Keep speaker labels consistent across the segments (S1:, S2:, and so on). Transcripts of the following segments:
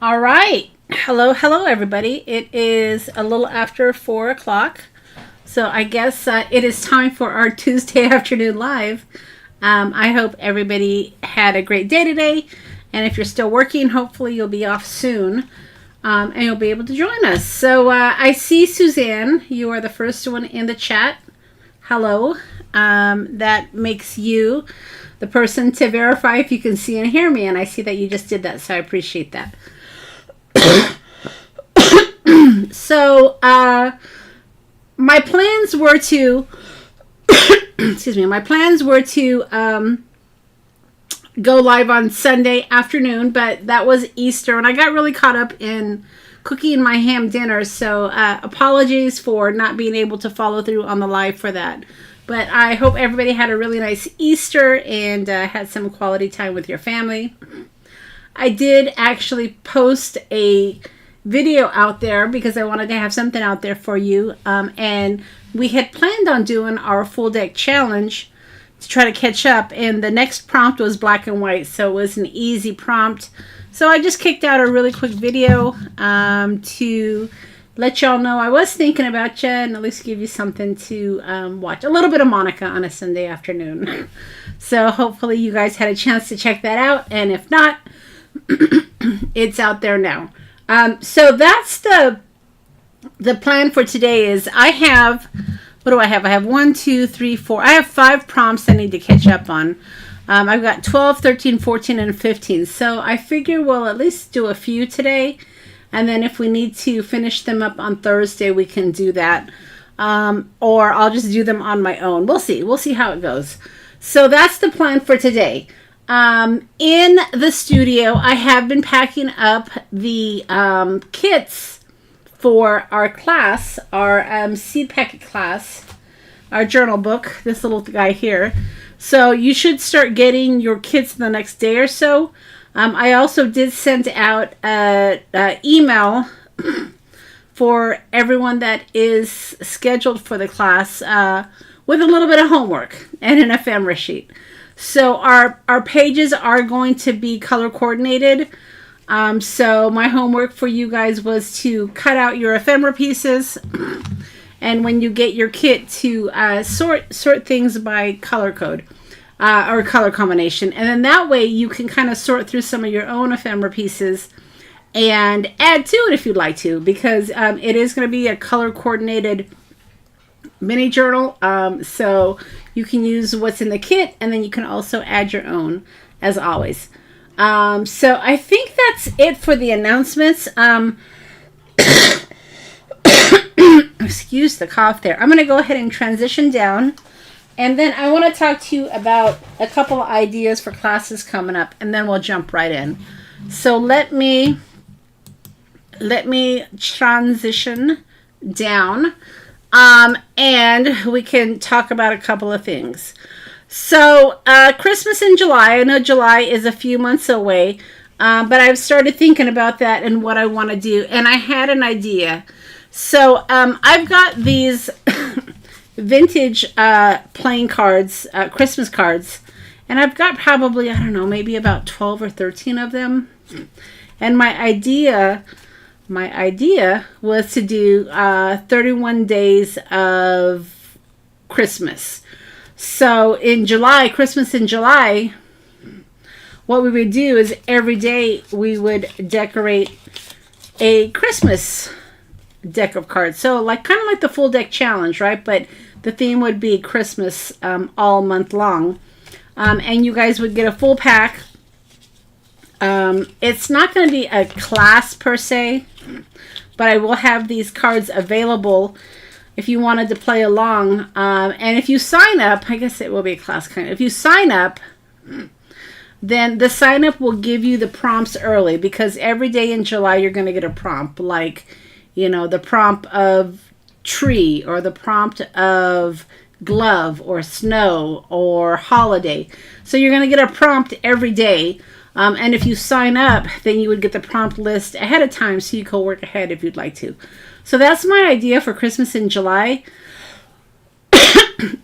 S1: All right. Hello, everybody. It is a little after 4 o'clock. So I guess it is time for our Tuesday afternoon live. I hope everybody had a great day today. And if you're still working, hopefully you'll be off soon. And you'll be able to join us. So I see Suzanne. You are the first one in the chat. Hello. That makes you the person to verify if you can see and hear me. And I see that you just did that. So I appreciate that. So, my plans were to, excuse me, my plans were to go live on Sunday afternoon, but that was Easter, and I got really caught up in cooking my ham dinner, so apologies for not being able to follow through on the live for that. But I hope everybody had a really nice Easter and had some quality time with your family. I did actually post a video out there because I wanted to have something out there for you. And we had planned on doing our full deck challenge to try to catch up. And the next prompt was black and white. So it was an easy prompt. So I just kicked out a really quick video to let y'all know I was thinking about you and at least give you something to watch. A little bit of Monica on a Sunday afternoon. So hopefully you guys had a chance to check that out. And if not, it's out there now. So that's the plan for today is I have, what do I have? I have 1, 2, 3, 4. I have 5 prompts I need to catch up on. I've got 12, 13, 14, and 15. So I figure we'll at least do a few today. And then if we need to finish them up on Thursday, we can do that. Or I'll just do them on my own. We'll see. We'll see how it goes. So that's the plan for today. In the studio, I have been packing up the kits for our class, our seed packet class, our journal book, this little guy here. So you should start getting your kits in the next day or so. I also did send out an email for everyone that is scheduled for the class with a little bit of homework and an ephemera sheet. So our pages are going to be color coordinated. So my homework for you guys was to cut out your ephemera pieces. And when you get your kit to sort things by color code or color combination. And then that way you can kind of sort through some of your own ephemera pieces and add to it if you'd like to. Because it is going to be a color coordinated mini journal. So you can use what's in the kit and then you can also add your own as always. So I think that's it for the announcements. Excuse the cough there. I'm going to go ahead and transition down. And then I want to talk to you about a couple of ideas for classes coming up. And then we'll jump right in. So let me transition down. And we can talk about a couple of things. So, Christmas in July. I know July is a few months away, but I've started thinking about that and what I want to do. And I had an idea. So, I've got these vintage playing cards, Christmas cards. And I've got probably, I don't know, maybe about 12 or 13 of them. And my idea was to do 31 days of Christmas. So in July, Christmas in July, what we would do is every day we would decorate a Christmas deck of cards. So like kind of like the full deck challenge, right? But the theme would be Christmas all month long. And you guys would get a full pack. It's not going to be a class per se, but I will have these cards available if you wanted to play along. And if you sign up, I guess it will be a class kind of. If you sign up, then the sign up will give you the prompts early because every day in July you're going to get a prompt like, you know, the prompt of tree or the prompt of glove or snow or holiday. So you're going to get a prompt every day. And if you sign up, then you would get the prompt list ahead of time so you can work ahead if you'd like to. So that's my idea for Christmas in July.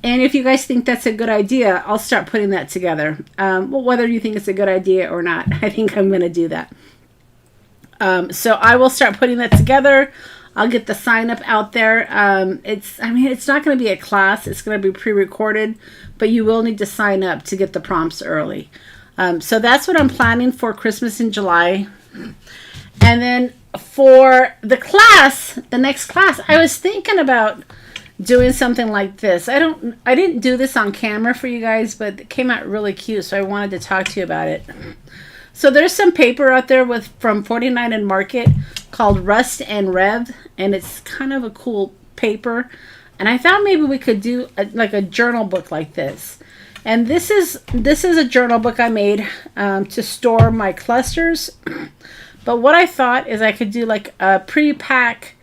S1: And if you guys think that's a good idea, I'll start putting that together. Well, whether you think it's a good idea or not, I think I'm going to do that. So I will start putting that together. I'll get the sign up out there. It's not going to be a class. It's going to be pre-recorded, but you will need to sign up to get the prompts early. So that's what I'm planning for Christmas in July. And then for the class, the next class, I was thinking about doing something like this. I didn't do this on camera for you guys, but it came out really cute, so I wanted to talk to you about it. So there's some paper out there from 49 and Market called Rust and Rev, and it's kind of a cool paper. And I thought maybe we could do a journal book like this. And this is a journal book I made to store my clusters. But what I thought is I could do like a pre-pack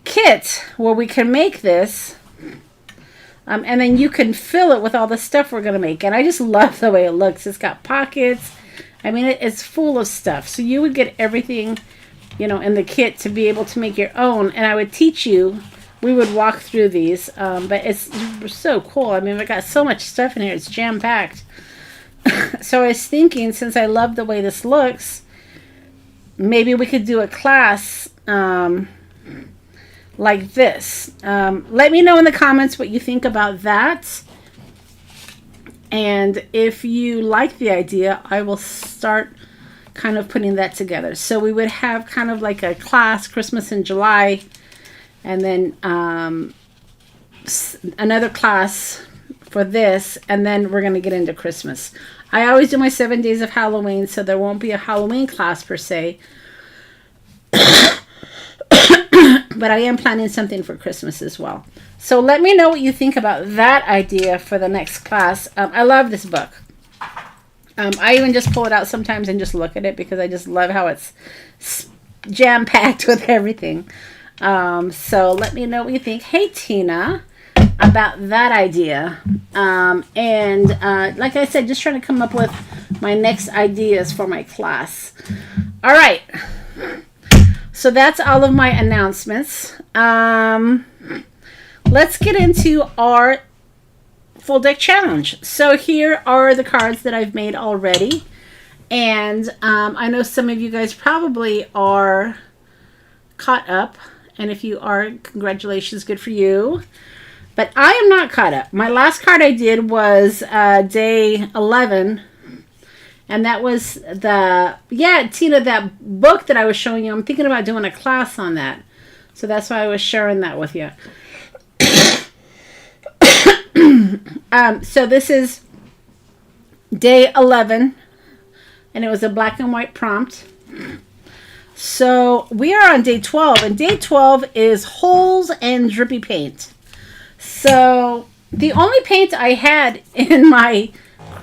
S1: kit where we can make this. And then you can fill it with all the stuff we're going to make. And I just love the way it looks. It's got pockets. I mean, it's full of stuff. So you would get everything, in the kit to be able to make your own. And I would teach you. We would walk through these. But it's so cool. I mean, we got so much stuff in here. It's jam-packed. So I was thinking, since I love the way this looks, maybe we could do a class like this. Let me know in the comments what you think about that. And if you like the idea, I will start kind of putting that together. So we would have kind of like a class, Christmas in July, and then another class for this, and then we're going to get into Christmas. I always do my 7 days of Halloween, so there won't be a Halloween class per se. But I am planning something for Christmas as well. So let me know what you think about that idea for the next class. I love this book. I even just pull it out sometimes and just look at it because I just love how it's jam-packed with everything. So let me know what you think. Hey, Tina, about that idea. Like I said, just trying to come up with my next ideas for my class. All right. So that's all of my announcements. Let's get into our full deck challenge. So here are the cards that I've made already. And I know some of you guys probably are caught up. And if you are, congratulations, good for you. But I am not caught up. My last card I did was day 11. And that was Tina, that book that I was showing you. I'm thinking about doing a class on that. So that's why I was sharing that with you. So this is day 11. And it was a black and white prompt. So we are on day 12. And day 12 is holes and drippy paint. So the only paint I had in my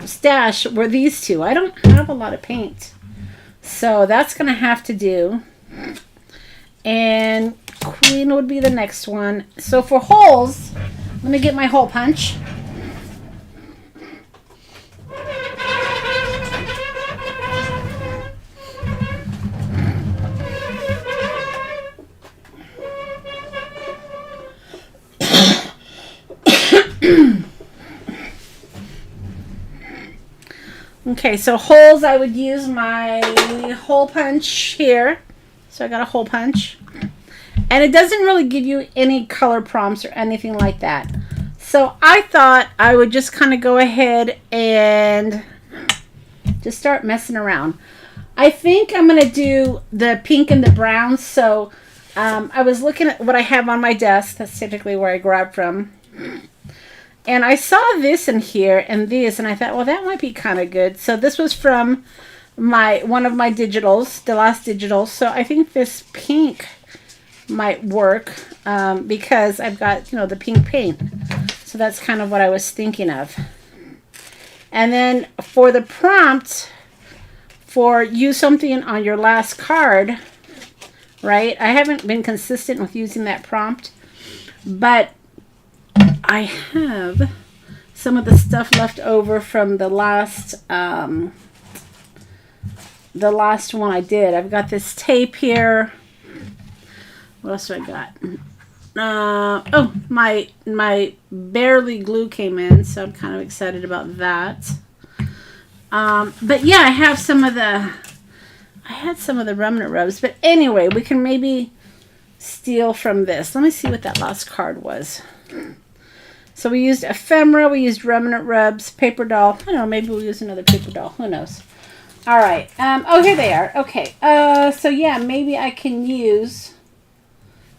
S1: stash were these two. I don't have a lot of paint, so that's gonna have to do. And Queen would be the next one. So for holes, let me get my hole punch. Okay, so holes, I would use my hole punch here. So I got a hole punch. And it doesn't really give you any color prompts or anything like that. So I thought I would just kind of go ahead and just start messing around. I think I'm going to do the pink and the brown. So I was looking at what I have on my desk. That's typically where I grab from. And I saw this in here and this, and I thought, well, that might be kind of good. So this was from one of my digitals, the last digital. So I think this pink might work because I've got, the pink paint. So that's kind of what I was thinking of. And then for the prompt, for use something on your last card, right? I haven't been consistent with using that prompt, but I have some of the stuff left over from the last one I did. I've got this tape here. What else do I got? Oh, my Barely glue came in, so I'm kind of excited about that. But yeah, I have some of the I had some of the remnant rubs, but anyway, we can maybe steal from this. Let me see what that last card was. So we used ephemera, we used remnant rubs, paper doll. I don't know, maybe we'll use another paper doll. Who knows? All right. Oh, here they are. Okay. So yeah, maybe I can use.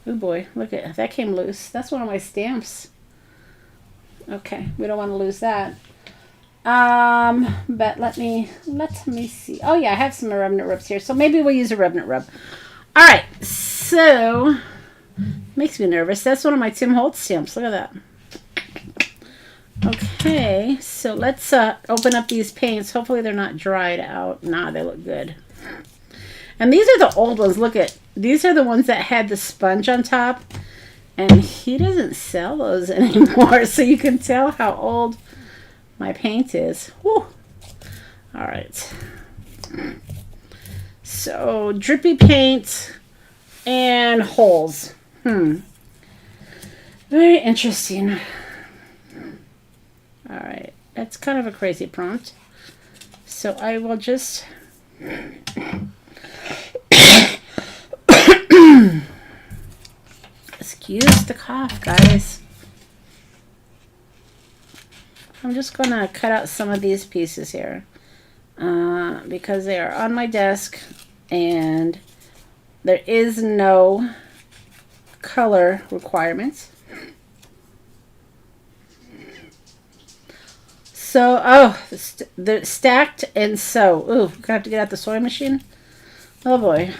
S1: Oh boy, look at that, came loose. That's one of my stamps. Okay, we don't want to lose that. But let me see. Oh yeah, I have some remnant rubs here, so maybe we'll use a remnant rub. All right. So makes me nervous. That's one of my Tim Holtz stamps. Look at that. Okay, so let's open up these paints. Hopefully they're not dried out. Nah, they look good. And these are the old ones. Look at, these are the ones that had the sponge on top. And he doesn't sell those anymore. So you can tell how old my paint is. Whew. All right. So drippy paint and holes. Very interesting. All right, that's kind of a crazy prompt. So I will just excuse the cough, guys. I'm just gonna cut out some of these pieces here because they are on my desk and there is no color requirements. So, oh, they're stacked and sew. Ooh, gonna have to get out the sewing machine. Oh boy.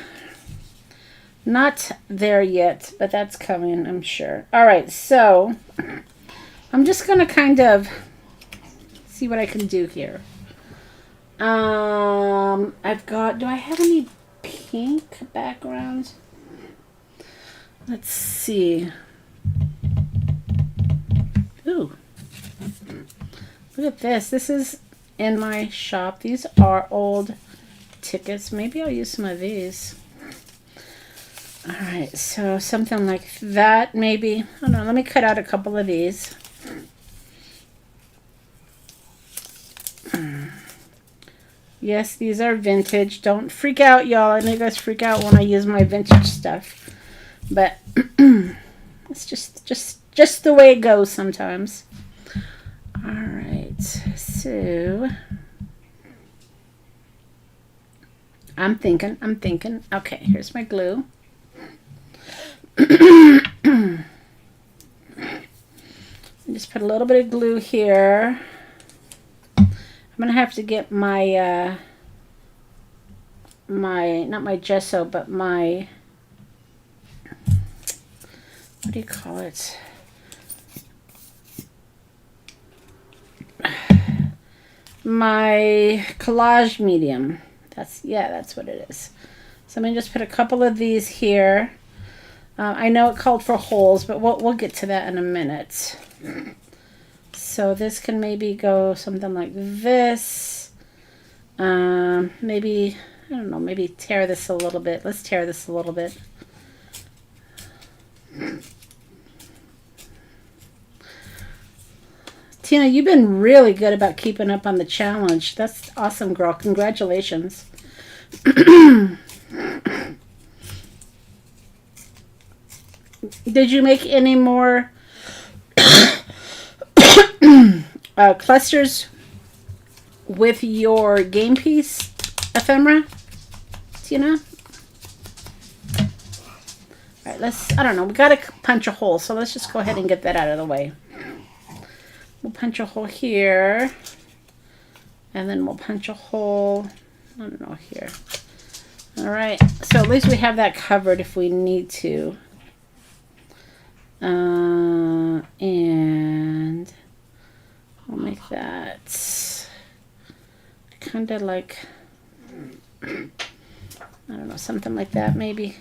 S1: Not there yet, but that's coming, I'm sure. All right, so I'm just gonna kind of see what I can do here. I've got, do I have any pink backgrounds? Let's see. Ooh. Look at this. This is in my shop. These are old tickets. Maybe I'll use some of these. All right, so something like that, maybe. Hold on, let me cut out a couple of these. Yes, these are vintage. Don't freak out, y'all. I know you guys freak out when I use my vintage stuff. But it's just the way it goes sometimes. All right, so I'm thinking. Okay, here's my glue. Just put a little bit of glue here. I'm gonna have to get my not my gesso, but my, what do you call it? My collage medium. That's what it is. So I'm gonna just put a couple of these here. I know it called for holes, but we'll get to that in a minute. So this can maybe go something like this. Maybe, I don't know, maybe tear this a little bit. Let's tear this a little bit. Tina, you've been really good about keeping up on the challenge. That's awesome, girl. Congratulations. Did you make any more clusters with your game piece ephemera, Tina? All right, I don't know, we got to punch a hole, so let's just go ahead and get that out of the way. We'll punch a hole here, and then we'll punch a hole, I don't know, here. All right, so at least we have that covered if we need to. And I'll make that kind of like, I don't know, something like that maybe.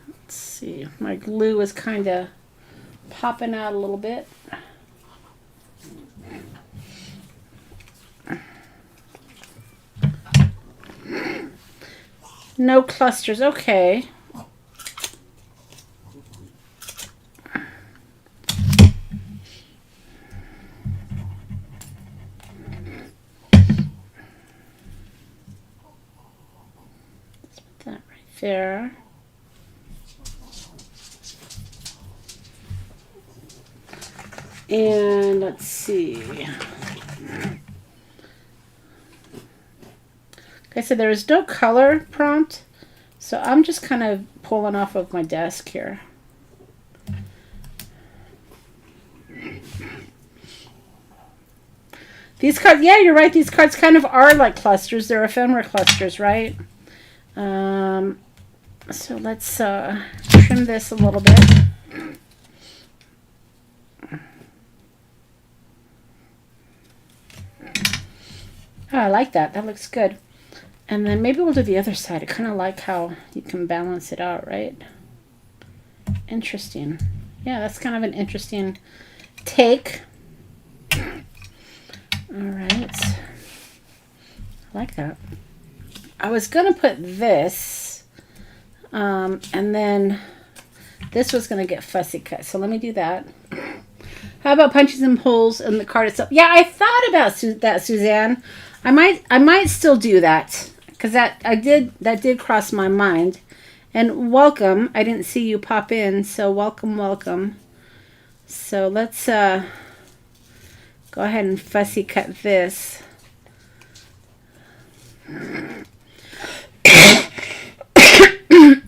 S1: Let's see, my glue is kind of popping out a little bit. No clusters, okay. Fair. And let's see. Okay, so there is no color prompt, so I'm just kind of pulling off of my desk here. These cards, yeah, you're right. These cards kind of are like clusters. They're ephemera clusters, right? So let's trim this a little bit. Oh, I like that. That looks good. And then maybe we'll do the other side. I kind of like how you can balance it out, right? Interesting. Yeah, that's kind of an interesting take. All right. I like that. I was going to put this, and then this was going to get fussy cut. So let me do that. How about punches and pulls in the card itself? Yeah, I thought about that, Suzanne. I might still do that because that did cross my mind. And welcome. I didn't see you pop in, so welcome. So let's go ahead and fussy cut this.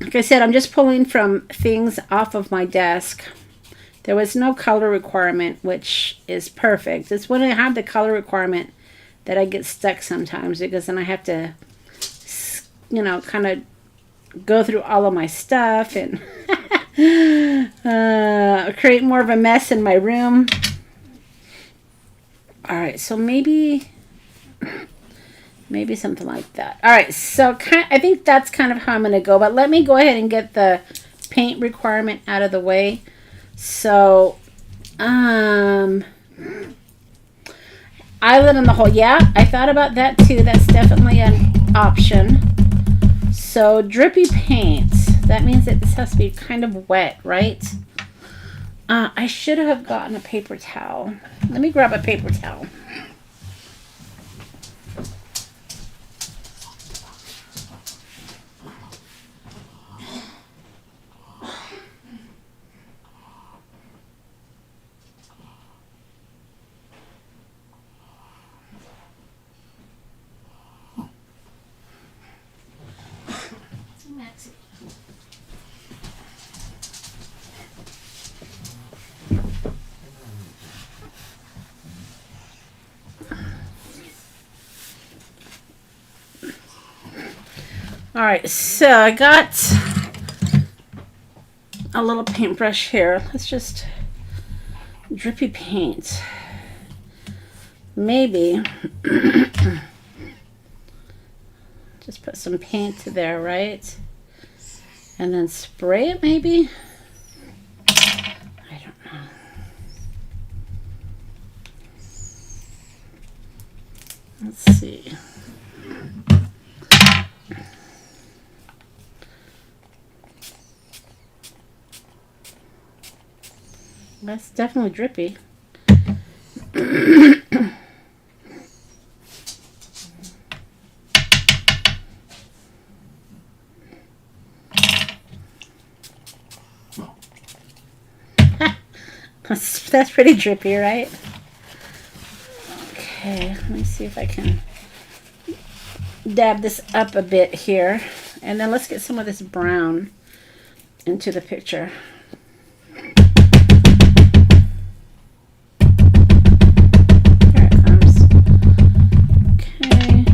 S1: Like I said, I'm just pulling from things off of my desk. There was no color requirement, which is perfect. It's when I have the color requirement that I get stuck sometimes, because then I have to, you know, kind of go through all of my stuff and create more of a mess in my room. All right, so maybe something like that. All right, so I think that's kind of how I'm going to go, but let me go ahead and get the paint requirement out of the way. So, Island in the hole. Yeah, I thought about that too. That's definitely an option. So, drippy paint. That means that this has to be kind of wet, right? I should have gotten a paper towel. Let me grab a paper towel. All right, so I got a little paintbrush here. Let's just drippy paint. Maybe just put some paint there, right? And then spray it maybe? I don't know. Let's see. That's definitely drippy. That's pretty drippy, right? Okay, let me see if I can dab this up a bit here. And then let's get some of this brown into the picture. There it comes. Okay.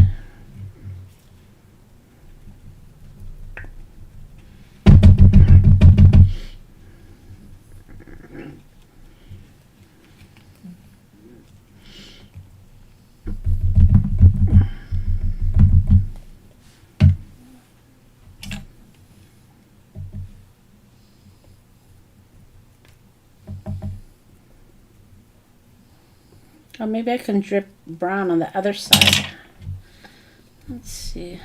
S1: Oh, maybe I can drip brown on the other side. Let's see.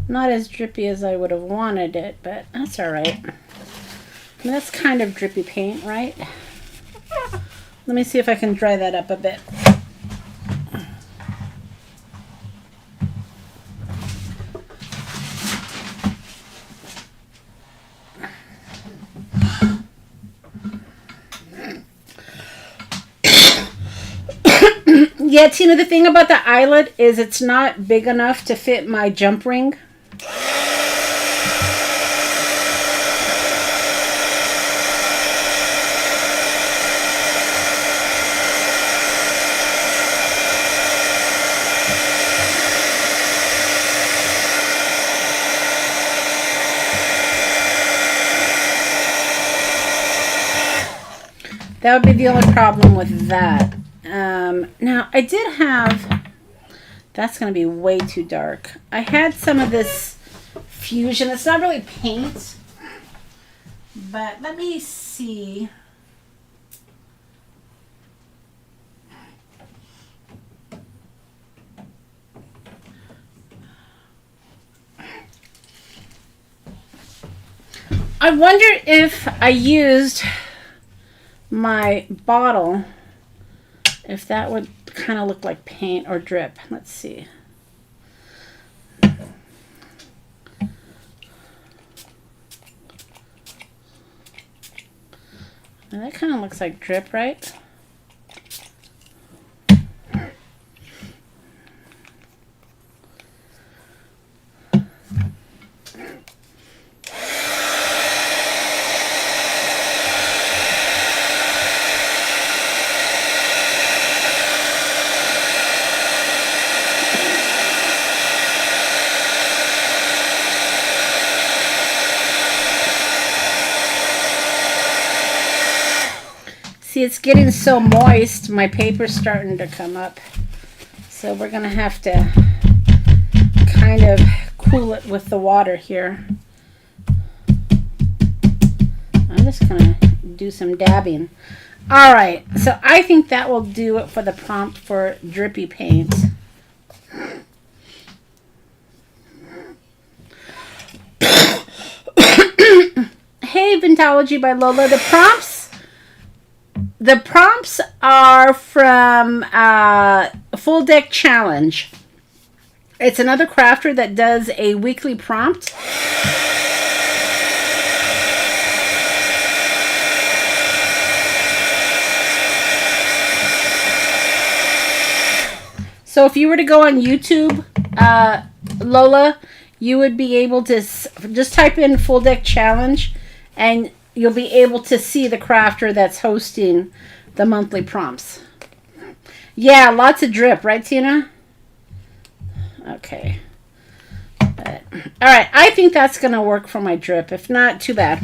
S1: Not as drippy as I would have wanted it, but that's all right. I mean, that's kind of drippy paint, right? Let me see if I can dry that up a bit. Yeah, Tina, the thing about the eyelet is it's not big enough to fit my jump ring. That would be the only problem with that. Now, I did have... That's going to be way too dark. I had some of this fusion. It's not really paint. But let me see. I wonder if I used my bottle, if that would kind of look like paint or drip. Let's see. Now that kind of looks like drip, right? See, it's getting so moist, my paper's starting to come up. So we're going to have to kind of cool it with the water here. I'm just going to do some dabbing. All right, so I think that will do it for the prompt for drippy paint. Hey, Vintology by Lola. The prompts are from Full Deck Challenge. It's another crafter that does a weekly prompt. So if you were to go on YouTube, Lola, you would be able to just type in Full Deck Challenge and you'll be able to see the crafter that's hosting the monthly prompts. Yeah, lots of drip, right, Tina? Okay. But, all right, I think that's going to work for my drip. If not, too bad.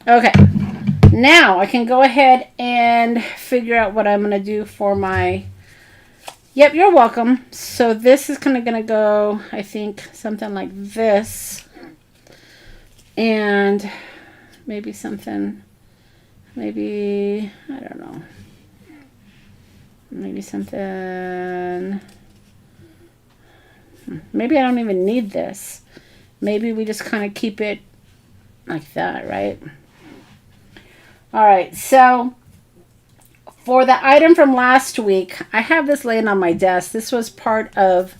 S1: Okay. Now I can go ahead and figure out what I'm going to do for my... Yep, you're welcome. So this is kind of going to go, I think, something like this. And maybe something, maybe, I don't know. Maybe something, maybe I don't even need this. Maybe we just kind of keep it like that, right? All right, so... For the item from last week, I have this laying on my desk. This was part of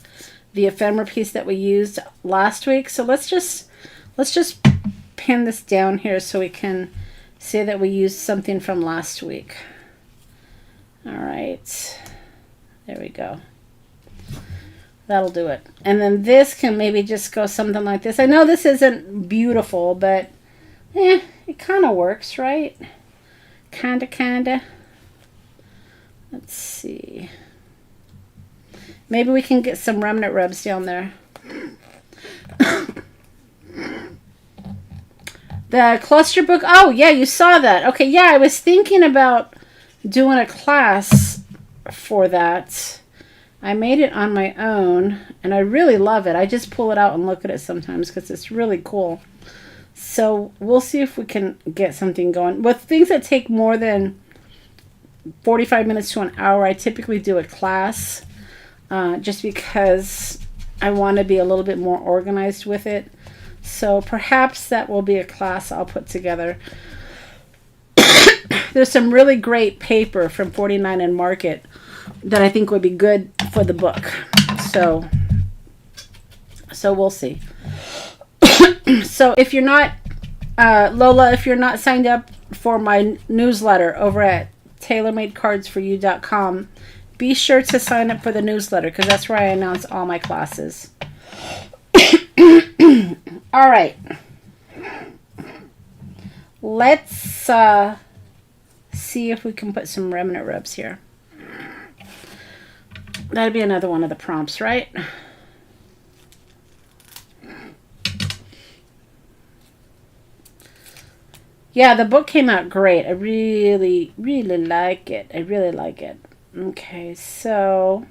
S1: the ephemera piece that we used last week. So let's just pin this down here so we can see that we used something from last week. All right. There we go. That'll do it. And then this can maybe just go something like this. I know this isn't beautiful, but it kind of works, right? Kinda. Let's see. Maybe we can get some remnant rubs down there. The cluster book. Oh, yeah, you saw that. Okay, yeah, I was thinking about doing a class for that. I made it on my own, and I really love it. I just pull it out and look at it sometimes because it's really cool. So we'll see if we can get something going. With things that take more than 45 minutes to an hour, I typically do a class just because I want to be a little bit more organized with it. So perhaps that will be a class I'll put together. There's some really great paper from 49 and Market that I think would be good for the book. So we'll see. So if you're not, Lola, if you're not signed up for my newsletter over at Taylormadecards4u.com, be sure to sign up for the newsletter because that's where I announce all my classes. All right. Let's see if we can put some remnant rubs here. That'd be another one of the prompts, right? Yeah, the book came out great. I really, really like it. I really like it. Okay, so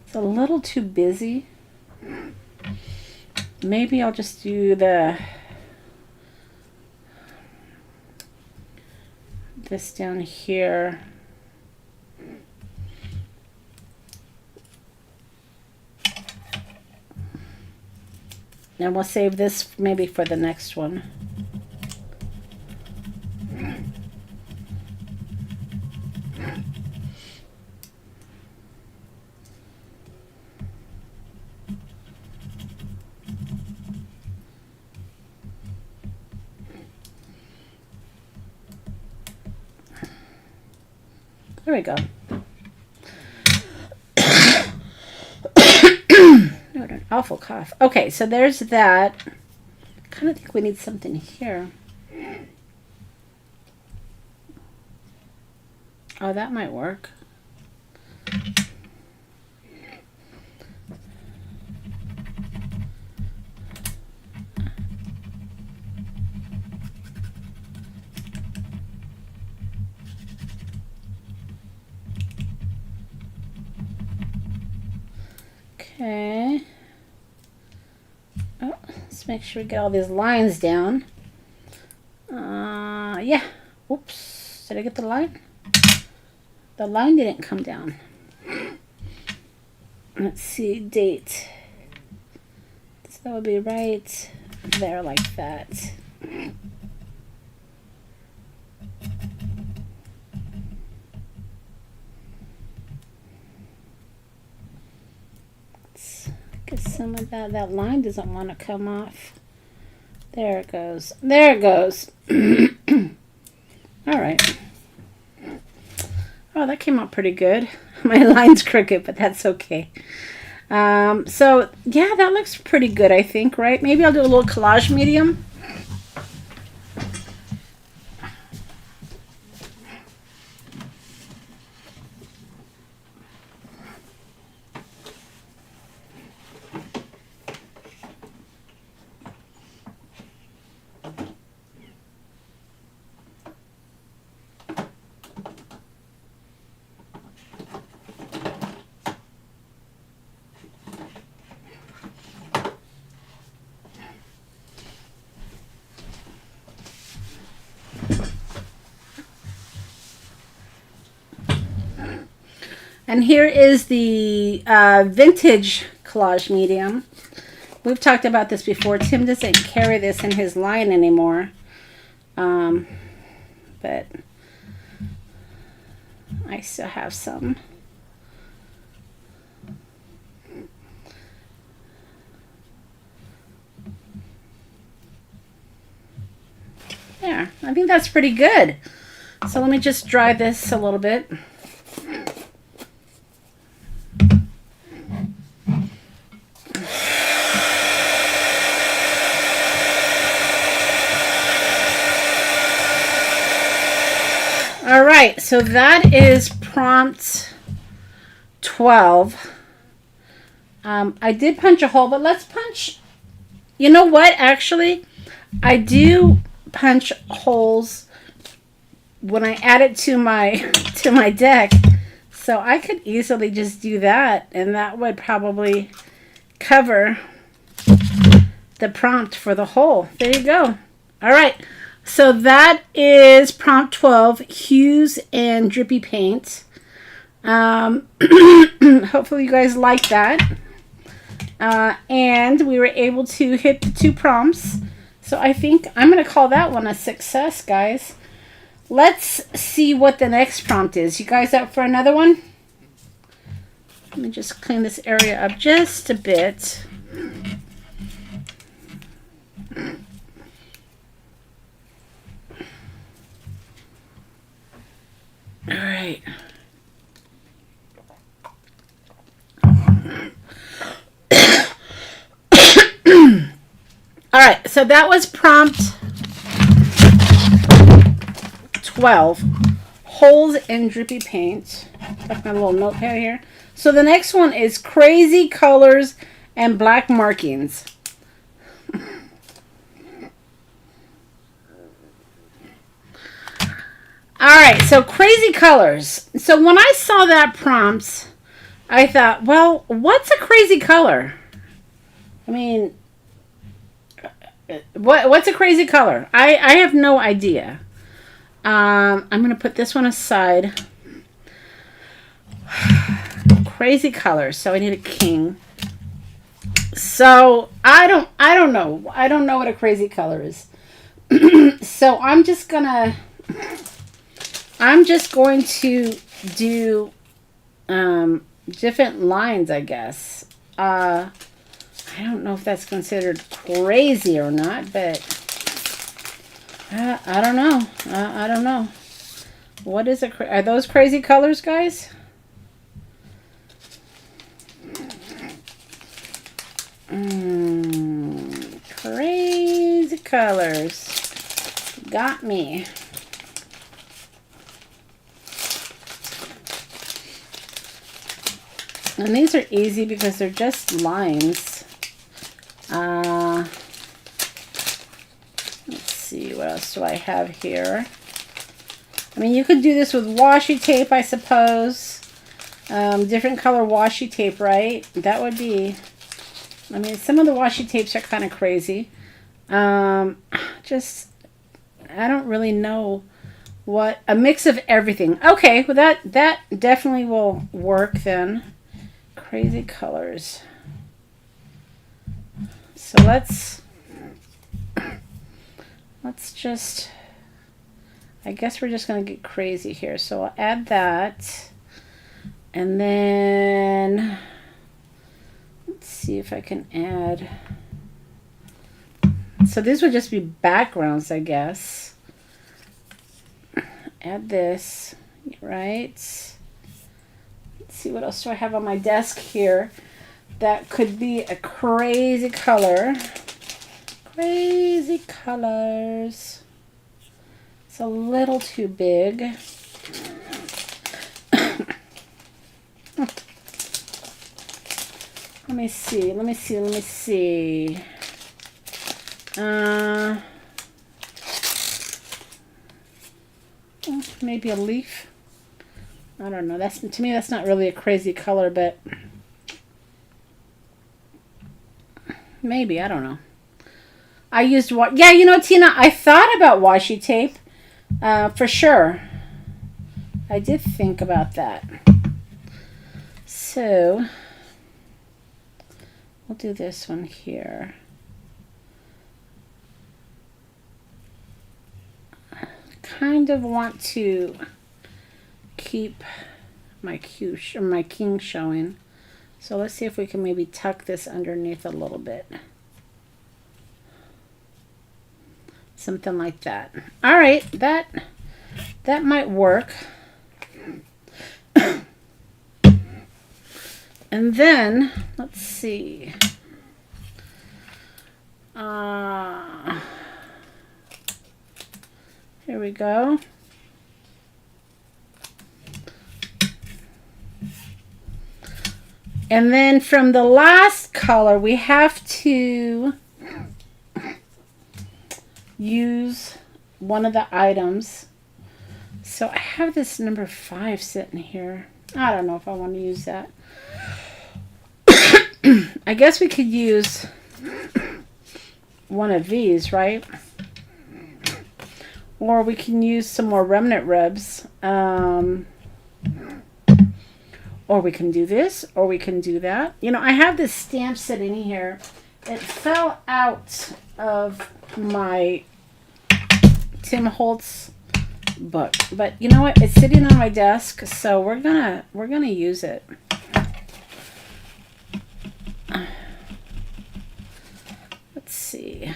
S1: it's a little too busy. Maybe I'll just do this down here. And we'll save this maybe for the next one. There we go. What an awful cough. Okay, so there's that. I kind of think we need something here. Oh, that might work. Okay. Oh, let's make sure we get all these lines down. Yeah. Oops. Did I get the line? The line didn't come down. Let's see. Date. So that would be right there like that. Some of that line doesn't want to come off. There it goes. There it goes. All right. Oh, that came out pretty good. My line's crooked, but that's okay. So yeah, that looks pretty good, I think, right? Maybe I'll do a little collage medium. And here is the vintage collage medium. We've talked about this before. Tim doesn't carry this in his line anymore. But I still have some. There. I think that's pretty good. So let me just dry this a little bit. All right, so that is prompt 12. I did punch a hole, but let's punch. You know what? Actually, I do punch holes when I add it to my deck, so I could easily just do that, and that would probably cover the prompt for the hole. There you go. All right. So that is prompt 12, hues and drippy paint. Hopefully you guys like that. And we were able to hit the 2 prompts. So I think I'm going to call that one a success, guys. Let's see what the next prompt is. You guys up for another one? Let me just clean this area up just a bit. All right. All right, so that was prompt 12. Holes in drippy paint. Got my little notepad here. So the next one is crazy colors and black markings. All right, so crazy colors. So when I saw that prompt, I thought, well, what's a crazy color? I mean, what's a crazy color? I have no idea. I'm going to put this one aside. Crazy colors. So I need a king. So I don't know. I don't know what a crazy color is. So I'm just going to do different lines, I guess. I don't know if that's considered crazy or not, but I don't know. I don't know. What is are those crazy colors, guys? Crazy colors. Got me. And these are easy because they're just lines. Let's see, what else do I have here? I mean, you could do this with washi tape, I suppose. Different color washi tape, right? That would be, I mean, some of the washi tapes are kind of crazy. Just, I don't really know what, a mix of everything. Okay, well that definitely will work then. Crazy colors. So let's just, I guess we're just going to get crazy here. So I'll add that. And then let's see if I can add. So these would just be backgrounds, I guess. Add this, right? Let's see, what else do I have on my desk here that could be a crazy color. Crazy colors. It's a little too big. Let me see. Maybe a leaf. I don't know. That's, to me, that's not really a crazy color, but maybe, I don't know. I used what? Yeah, you know, Tina, I thought about washi tape for sure. I did think about that. So we'll do this one here. Kind of want to keep my king showing. So let's see if we can maybe tuck this underneath a little bit. Something like that. All right, that might work. And then let's see. Here we go. And then from the last color, we have to use one of the items. So I have this number 5 sitting here. I don't know if I want to use that. I guess we could use one of these, right? Or we can use some more remnant rubs. Or or we can do this, or we can do that. You know, I have this stamp sitting here. It fell out of my Tim Holtz book, but you know what? It's sitting on my desk, so we're gonna use it. Let's see.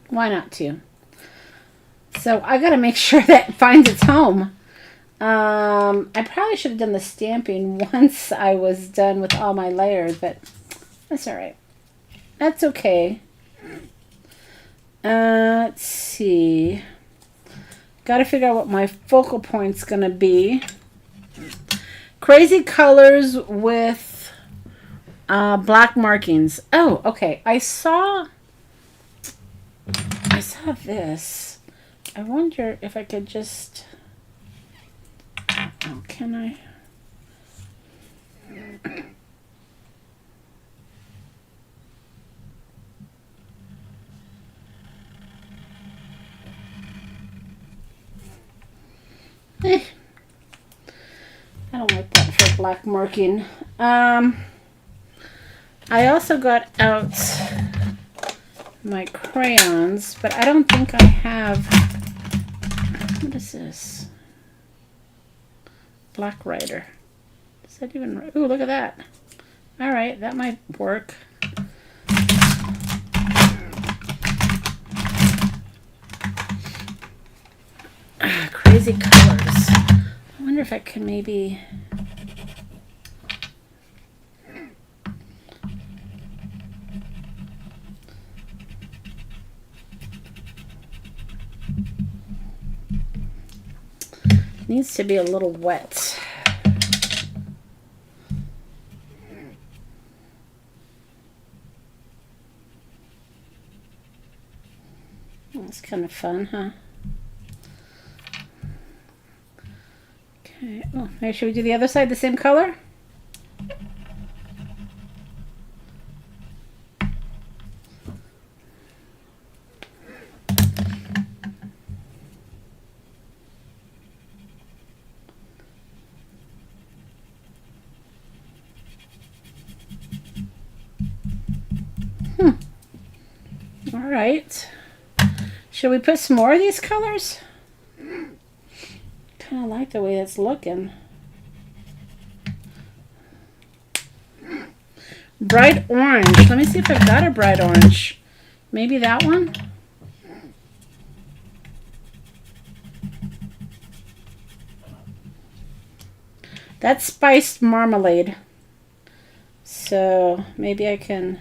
S1: Why not two? So I got to make sure that finds its home. I probably should have done the stamping once I was done with all my layers, but that's all right. That's okay. Let's see. Got to figure out what my focal point's going to be. Crazy colors with black markings. Oh, okay. I saw this. I wonder if I could just... Oh, can I? I don't like that for black marking. I also got out my crayons, but I don't think I have... What is this? Black Rider. Is that even... Ooh, look at that. All right, that might work. Crazy colors. I wonder if I can maybe... Needs to be a little wet. That's kind of fun, huh? Okay. Oh, maybe should we do the other side the same color? All right. Should we put some more of these colors? Kind of like the way it's looking. Bright orange. Let me see if I've got a bright orange. Maybe that one? That's spiced marmalade. So maybe I can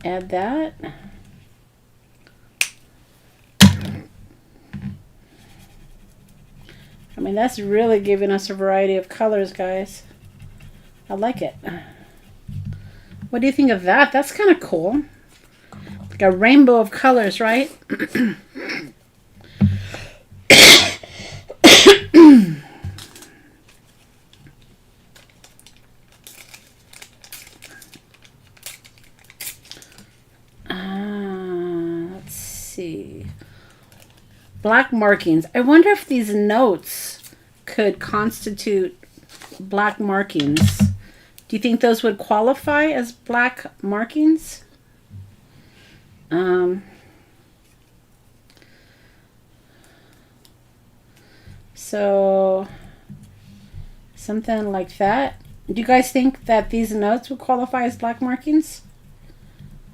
S1: add that. I mean, that's really giving us a variety of colors, guys. I like it. What do you think of that? That's kind of cool. Like a rainbow of colors, right? Let's see. Black markings. I wonder if these notes could constitute black markings. Do you think those would qualify as black markings? So something like that. Do you guys think that these notes would qualify as black markings?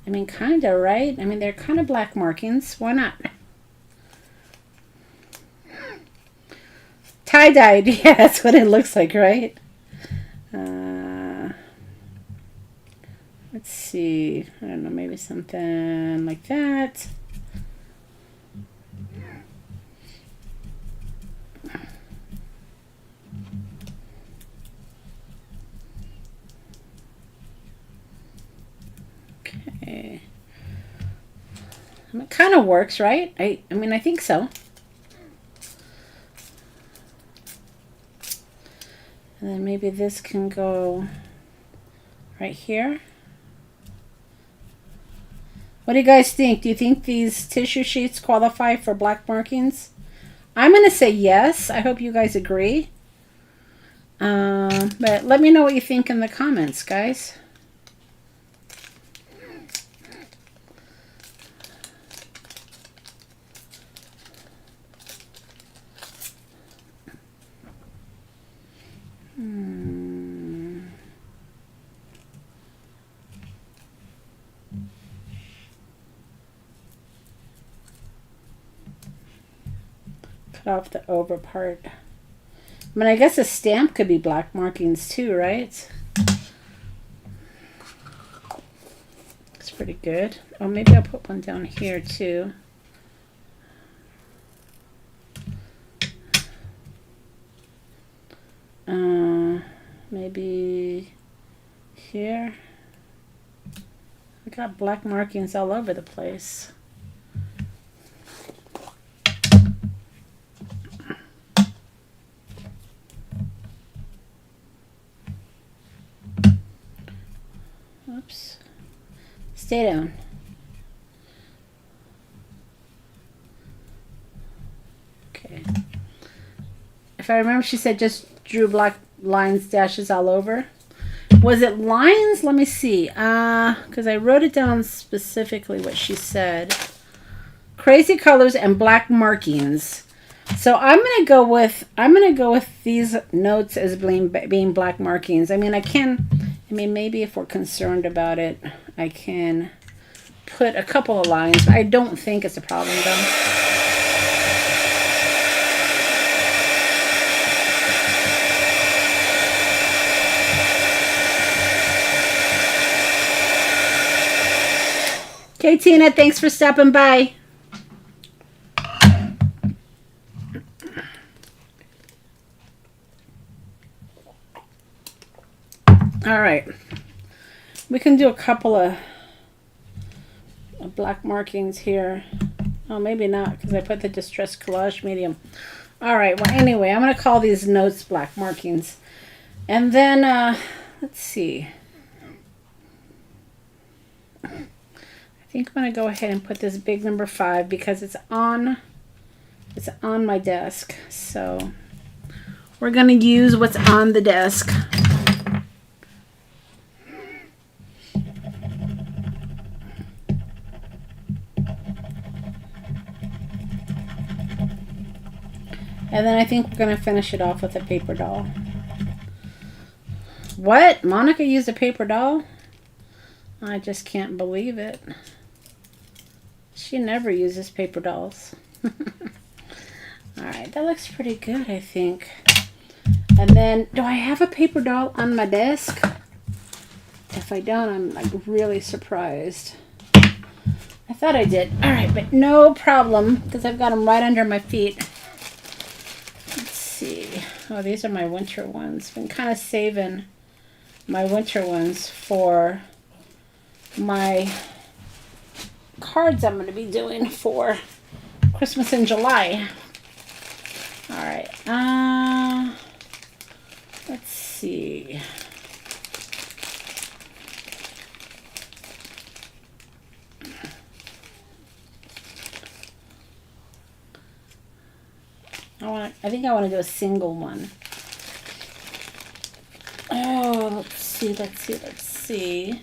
S1: I mean, kind of, right? I mean, they're kind of black markings. Why not? Tie-dyed. Yeah, that's what it looks like, right? Let's see. I don't know, maybe something like that. Okay. It kind of works, right? I mean, I think so. And then maybe this can go right here. What do you guys think? Do you think these tissue sheets qualify for black markings? I'm going to say yes. I hope you guys agree. But let me know what you think in the comments, guys. Cut off the over part. I mean, I guess a stamp could be black markings too, right? It's pretty good. Oh, maybe I'll put one down here too. Maybe here. I got black markings all over the place. Oops. Stay down. Okay. If I remember, she said just drew black lines, dashes all over. Was it lines? Let me see. Because I wrote it down specifically what she said. Crazy colors and black markings. So I'm gonna go with these notes as being black markings. I mean, maybe if we're concerned about it, I can put a couple of lines. I don't think it's a problem though. Okay, Tina, thanks for stopping by. All right. We can do a couple of black markings here. Oh, maybe not, because I put the Distress Collage medium. All right. Well, anyway, I'm going to call these notes black markings. And then, let's see. I think I'm going to go ahead and put this big number 5 because it's on my desk. So we're going to use what's on the desk. And then I think we're going to finish it off with a paper doll. What? Monica used a paper doll? I just can't believe it. She never uses paper dolls. Alright, that looks pretty good, I think. And then, do I have a paper doll on my desk? If I don't, I'm like really surprised. I thought I did. Alright, but no problem, because I've got them right under my feet. Let's see. Oh, these are my winter ones. Been kind of saving my winter ones for my cards I'm going to be doing for Christmas in July. All right. Let's see. I think I want to do a single one. Oh, let's see.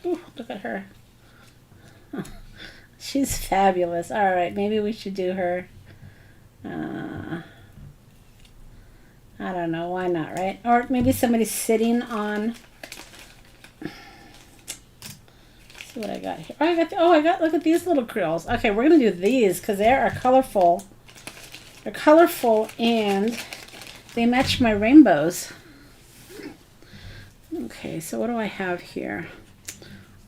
S1: Ooh, look at her. She's fabulous. All right, maybe we should do her. I don't know. Why not, right? Or maybe somebody's sitting on. Let's see what I got here. Look at these little girls. Okay, we're going to do these because they are colorful. They're colorful and they match my rainbows. Okay, so what do I have here?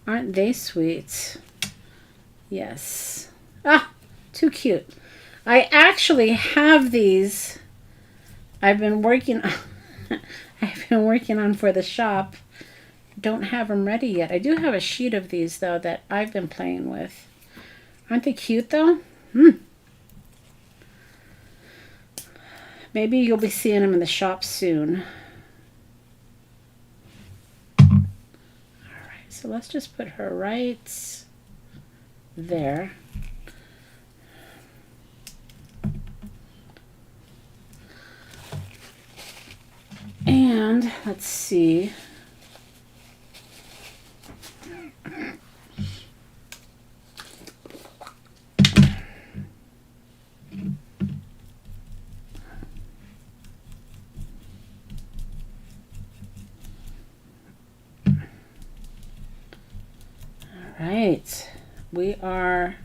S1: Aren't they sweet? Yes. Ah, too cute. I actually have these. I've been working on for the shop. don't have them ready yet. I do have a sheet of these, though, that I've been playing with. Aren't they cute, though? Maybe you'll be seeing them in the shop soon. All right, so let's just put her right there. And let's see. Right, we are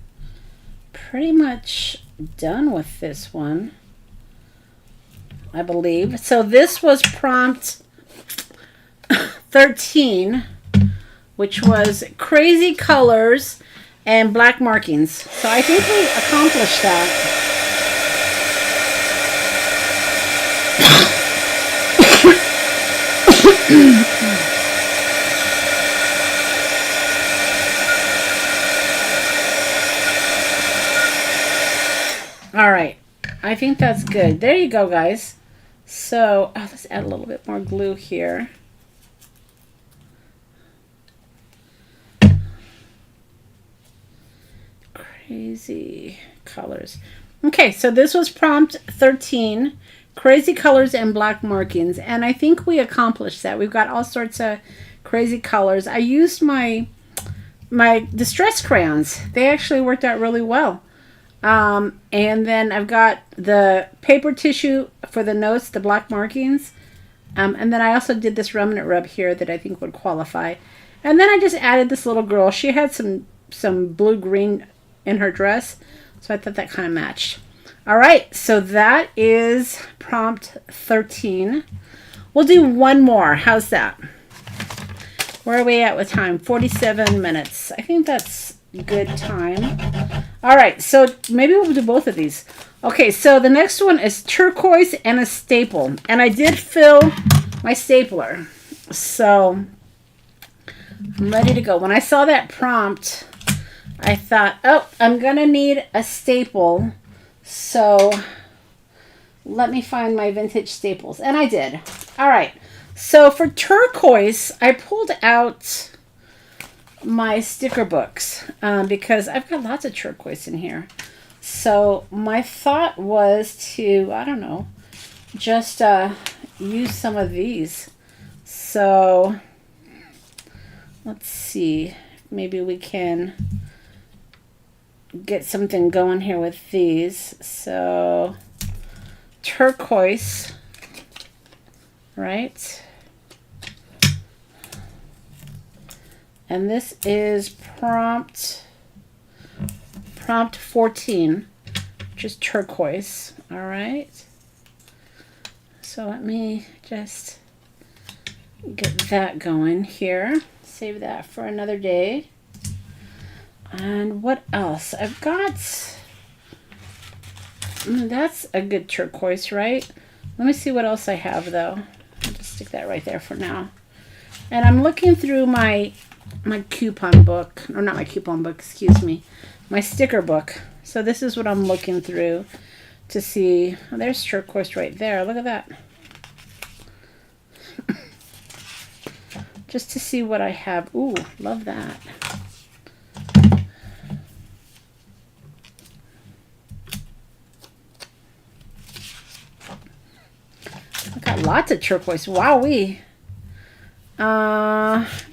S1: pretty much done with this one, I believe. So this was prompt 13, which was crazy colors and black markings. So I think we accomplished that. All right, I think that's good. There you go, guys. So let's add a little bit more glue here. Crazy colors. Okay, so this was prompt 13, crazy colors and black markings, and I think we accomplished that. We've got all sorts of crazy colors. I used my distress crayons. They actually worked out really well. And then I've got the paper tissue for the notes, the black markings. And then I also did this remnant rub here that I think would qualify. And then I just added this little girl. She had some blue-green in her dress, so I thought that kind of matched. All right, so that is prompt 13. We'll do one more. How's that? Where are we at with time? 47 minutes. I think that's good time. All right, so maybe we'll do both of these. Okay, so the next one is turquoise and a staple. And I did fill my stapler. So I'm ready to go. When I saw that prompt, I thought, oh, I'm going to need a staple. So let me find my vintage staples. And I did. All right. So for turquoise, I pulled out my sticker books because I've got lots of turquoise in here. So my thought was to, I don't know, just use some of these. So let's see, maybe we can get something going here with these. So turquoise, right? And this is prompt 14, which is turquoise. All right. So let me just get that going here. Save that for another day. And what else? I've got, that's a good turquoise, right? Let me see what else I have, though. I'll just stick that right there for now. And I'm looking through my coupon book, or not my coupon book, excuse me, my sticker book. So this is what I'm looking through to see. Oh, there's turquoise right there. Look at that. Just to see what I have. Ooh, love that. I've got lots of turquoise. Wowee.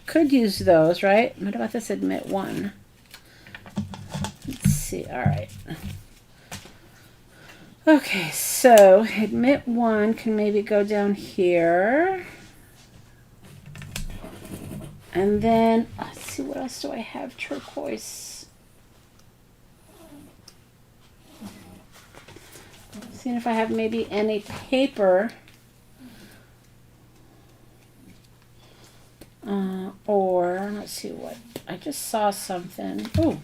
S1: Could use those, right? What about this admit one? Let's see. All right. Okay, so admit one can maybe go down here. And then, let's see, what else do I have? Turquoise. Seeing if I have maybe any paper. Or, let's see what, I just saw something. Oh,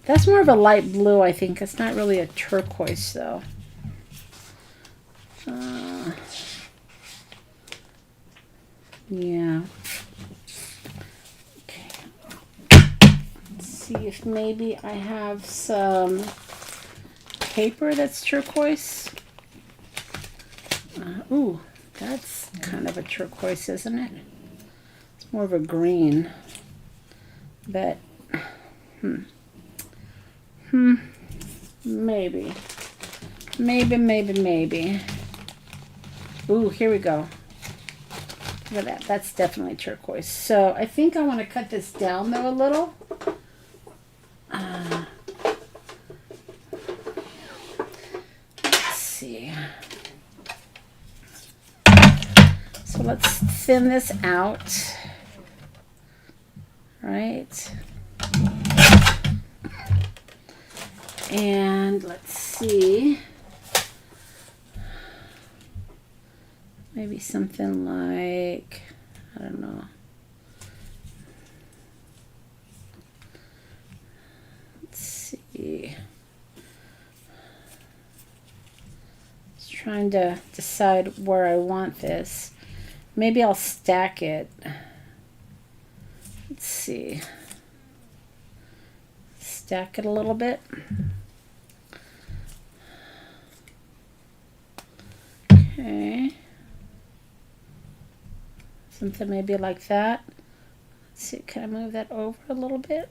S1: that's more of a light blue, I think. It's not really a turquoise, though. Yeah. see if maybe I have some paper that's turquoise. Ooh, that's kind of a turquoise, isn't it? It's more of a green. But, maybe. Maybe. Ooh, here we go. Look at that. That's definitely turquoise. So I think I want to cut this down though a little. Let's see. So let's thin this out. Right. And let's see. Maybe something like, I don't know. Let's see. Just trying to decide where I want this. Maybe I'll stack it. Let's see. Stack it a little bit. Okay. Something maybe like that. Let's see, can I move that over a little bit?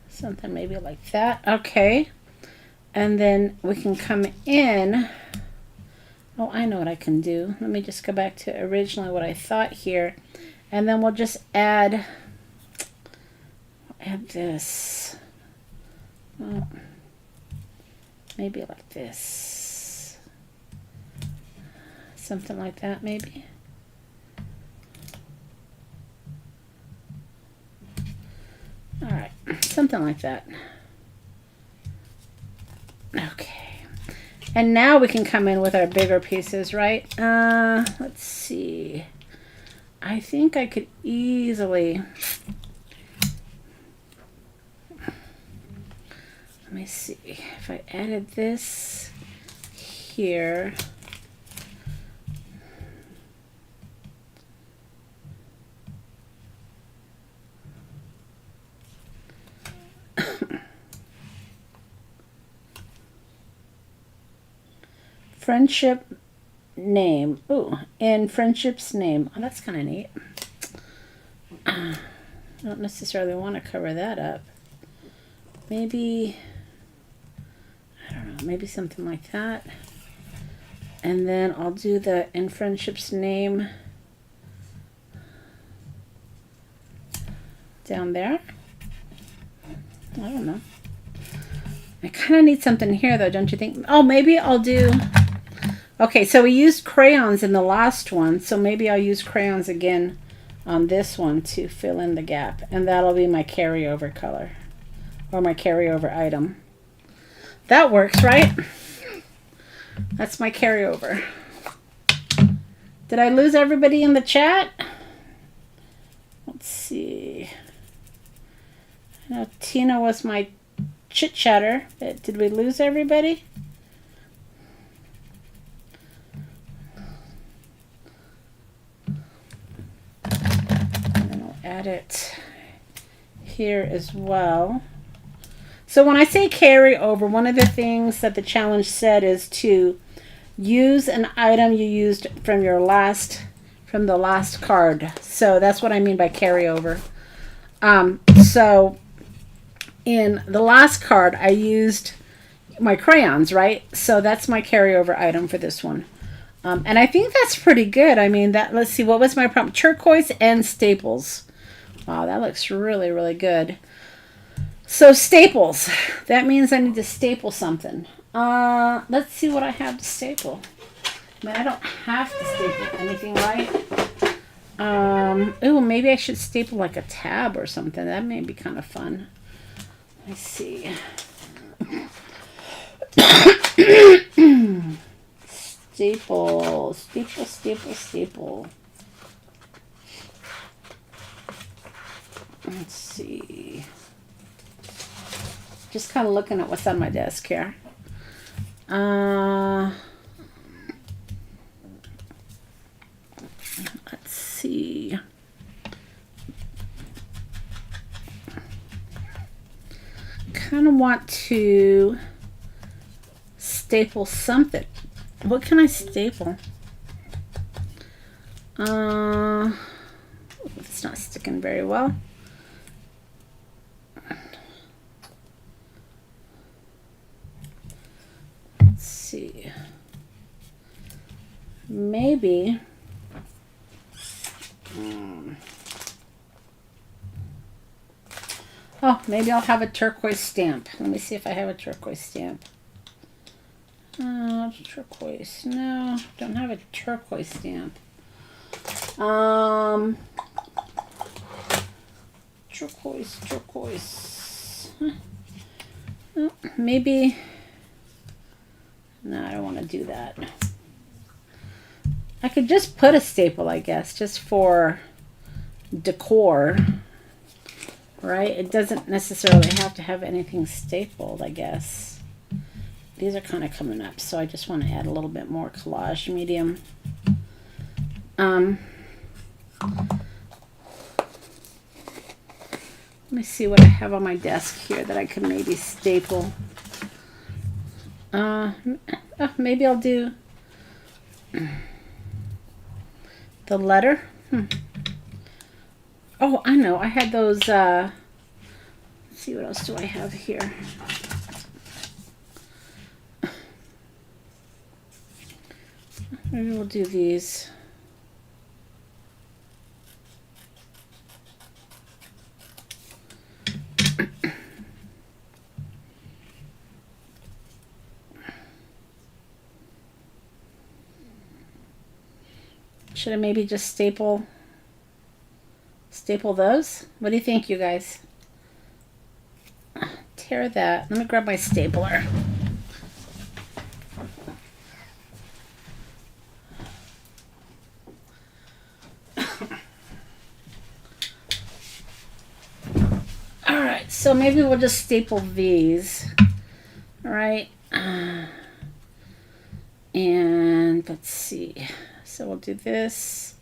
S1: Something maybe like that. Okay. And then we can come in. Oh, I know what I can do. Let me just go back to originally what I thought here. And then we'll just add this. Oh, maybe like this. Something like that, maybe. All right, something like that. Okay. And now we can come in with our bigger pieces, right? Let's see. I think I could easily... Let me see. If I added this here... Friendship name. Ooh, in friendship's name. Oh, that's kind of neat. I don't necessarily want to cover that up. Maybe, I don't know, maybe something like that. And then I'll do the in friendship's name down there. I don't know. I kind of need something here though, don't you think? Oh, maybe I'll do... Okay, so we used crayons in the last one, so maybe I'll use crayons again on this one to fill in the gap. And that'll be my carryover color, or my carryover item. That works, right? That's my carryover. Did I lose everybody in the chat? Let's see. I know Tina was my chit-chatter, but did we lose everybody? Add it here as well. So when I say carry over, one of the things that the challenge said is to use an item you used from the last card. So that's what I mean by carry over. So in the last card I used my crayons, right? So that's my carryover item for this one. And I think that's pretty good. I mean, let's see, what was my prompt? Turquoise and staples. Wow, that looks really, really good. So staples. That means I need to staple something. Let's see what I have to staple. I mean, I don't have to staple anything, right? Ooh, maybe I should staple like a tab or something. That may be kind of fun. Let's see. Staple. Let's see. Just kind of looking at what's on my desk here. Let's see. Kind of want to staple something. What can I staple? It's not sticking very well. Let's see. Maybe. Oh, maybe I'll have a turquoise stamp. Let me see if I have a turquoise stamp. Turquoise. No, don't have a turquoise stamp. Turquoise. Maybe. No, I don't want to do that. I could just put a staple, I guess, just for decor. Right? It doesn't necessarily have to have anything stapled, I guess. These are kind of coming up, so I just want to add a little bit more collage medium. Let me see what I have on my desk here that I can maybe staple. Maybe I'll do the letter. Oh, I know. I had those, let's see, what else do I have here? Maybe we'll do these. Should I maybe just staple those? What do you think, you guys? Tear that. Let me grab my stapler. Alright, so maybe we'll just staple these. Alright. And let's see. So we'll do this.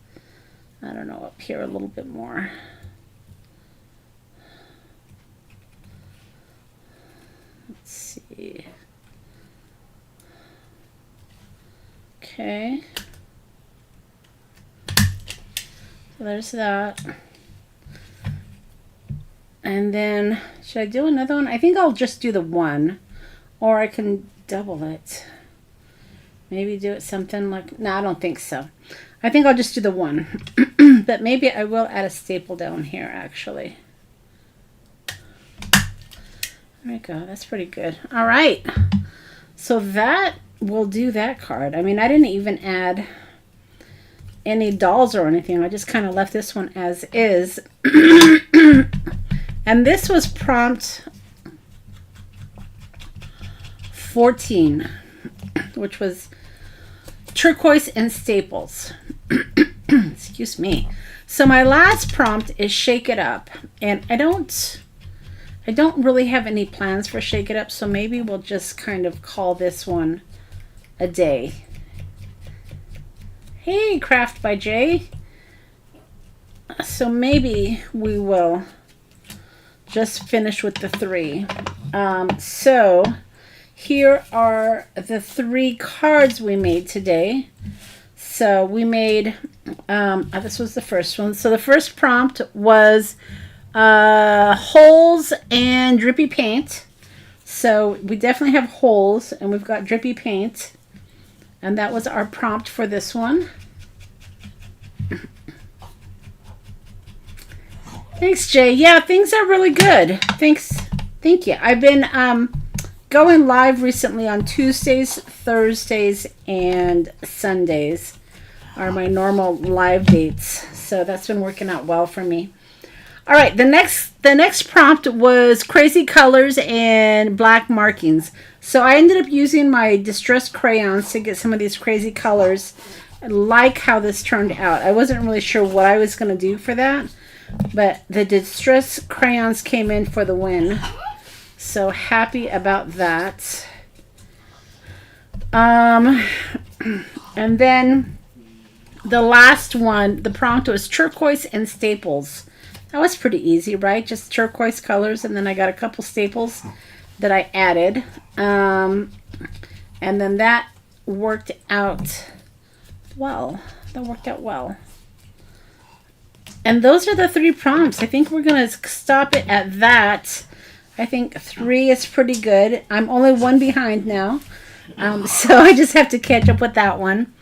S1: I don't know, up here a little bit more. Let's see. Okay. So there's that. And then, should I do another one? I think I'll just do the one. Or I can double it. Maybe do it something like... No, I don't think so. I think I'll just do the one. But maybe I will add a staple down here, actually. There we go. That's pretty good. All right. So that will do that card. I mean, I didn't even add any dolls or anything. I just kind of left this one as is. And this was prompt 14, which was turquoise and staples. Excuse me. So my last prompt is shake it up, and I don't really have any plans for shake it up, so maybe we'll just kind of call this one a day. Hey, Craft by Jay. So maybe we will just finish with the 3. So here are the 3 cards we made today. So we made, this was the first one. So the first prompt was holes and drippy paint. So we definitely have holes and we've got drippy paint. And that was our prompt for this one. Thanks, Jay. Yeah, things are really good. Thanks. Thank you. I've been going live recently on Tuesdays, Thursdays, and Sundays are my normal live dates. So that's been working out well for me. All right, the next prompt was crazy colors and black markings. So I ended up using my distressed crayons to get some of these crazy colors. I like how this turned out. I wasn't really sure what I was going to do for that, but the distressed crayons came in for the win. So happy about that. And then the last one, the prompt was turquoise and staples. That was pretty easy, right? Just turquoise colors, and then I got a couple staples that I added. And then that worked out well. That worked out well. And those are the 3 prompts. I think we're going to stop it at that. I think 3 is pretty good. I'm only 1 behind now. So I just have to catch up with that one.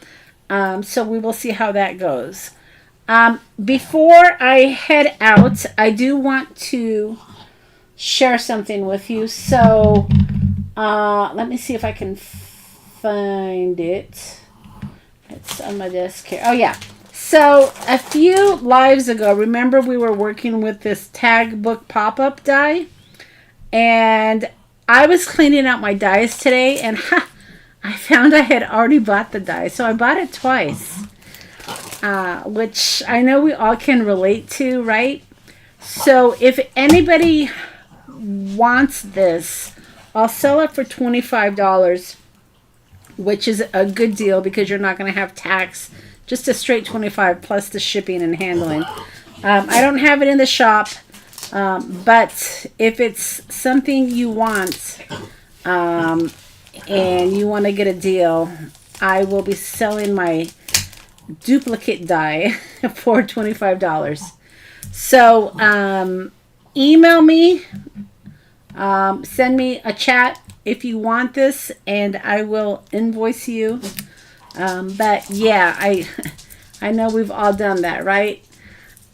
S1: So we will see how that goes. Before I head out, I do want to share something with you. So let me see if I can find it. It's on my desk here. Oh, yeah. So a few lives ago, remember we were working with this tag book pop-up die? And I was cleaning out my dies today, and I found I had already bought the die. So I bought it twice, which I know we all can relate to, right? So if anybody wants this, I'll sell it for $25, which is a good deal because you're not going to have tax. Just a straight $25 plus the shipping and handling. I don't have it in the shop, but if it's something you want and you want to get a deal, I will be selling my duplicate die for $25. So email me, send me a chat if you want this, and I will invoice you. But yeah, I know we've all done that, right?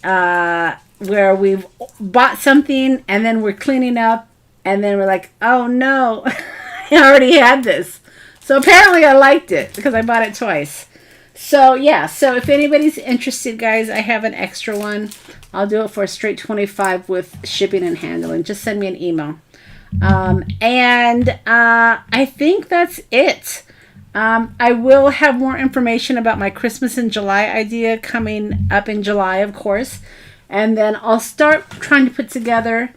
S1: Where we've bought something and then we're cleaning up and then we're like, oh no, I already had this. So apparently I liked it because I bought it twice. So yeah, so if anybody's interested, guys, I have an extra one. I'll do it for a straight $25 with shipping and handling. Just send me an email. And I think that's it. I will have more information about my Christmas in July idea coming up in July, of course. And then I'll start trying to put together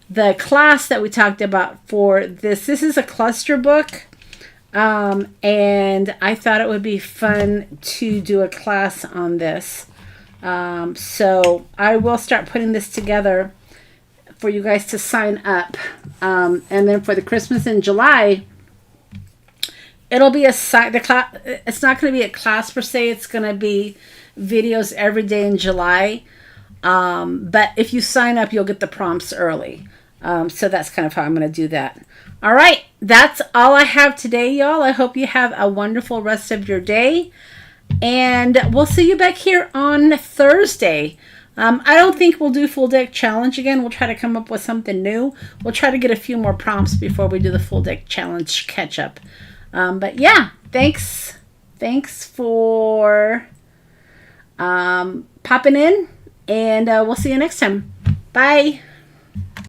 S1: the class that we talked about for this. This is a cluster book. And I thought it would be fun to do a class on this. So I will start putting this together for you guys to sign up. And then for the Christmas in July, it'll be it's not going to be a class per se. It's going to be videos every day in July. But if you sign up, you'll get the prompts early. So that's kind of how I'm going to do that. All right. That's all I have today, y'all. I hope you have a wonderful rest of your day. And we'll see you back here on Thursday. I don't think we'll do full deck challenge again. We'll try to come up with something new. We'll try to get a few more prompts before we do the full deck challenge catch up. But yeah, thanks for popping in, and we'll see you next time. Bye.